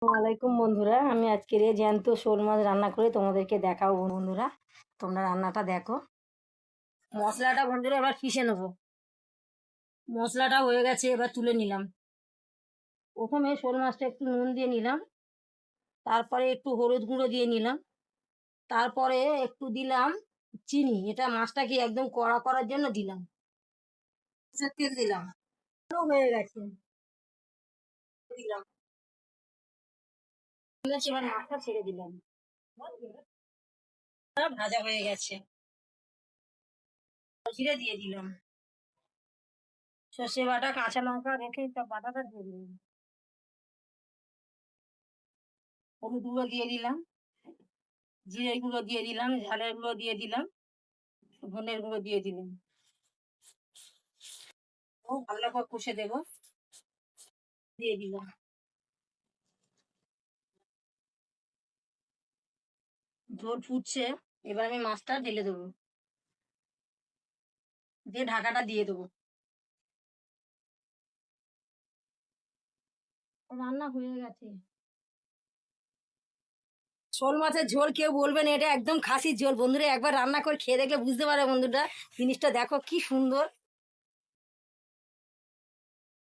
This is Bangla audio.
ওয়ালাইকুম বন্ধুরা, আমি আজকের এই জ্যান্ত শোল মাছ রান্না করে তোমাদেরকে দেখাবো। বন্ধুরা, তোমরা রান্নাটা দেখো। মশলাটা বন্ধুরা এবার পিষে নেবো। মশলাটা হয়ে গেছে, এবার তুলে নিলাম। প্রথমে শোল মাছটা একটু নুন দিয়ে নিলাম, তারপরে একটু হলুদ গুঁড়ো দিয়ে নিলাম, তারপরে একটু দিলাম চিনি। এটা মাছটাকে একদম কড়া করার জন্য দিলাম। তেল দিলাম, হয়ে গেছে দিলাম। এবার মাছটা ছেড়ে দিলাম, ভাজা হয়ে গেছে। জিরে দিয়ে দিলাম, সর্ষে বাটা, কাঁচা লঙ্কা রেখে তা বাটাটা দিয়ে দিলাম। হলুদ গুঁড়ো দিয়ে দিলাম, জিরে গুঁড়ো দিয়ে দিলাম, ঝালের গুঁড়ো দিয়ে দিলাম, ধনের গুঁড়ো দিয়ে দিলাম। ও ভালো করে কষে দেবো, দিয়ে দিলাম। ঝোল ফুটছে, এবার আমি মাছটা ঢেলে দেবো, দিয়ে ঢাকাটা দিয়ে দেবো। রান্না হয়ে গেছে। শোল মাছের ঝোল কেউ বলবেন এটা একদম খাসির ঝোল। বন্ধুরা একবার রান্না করে খেয়ে দেখলে বুঝতে পারে বন্ধুরা, জিনিসটা দেখো কি সুন্দর।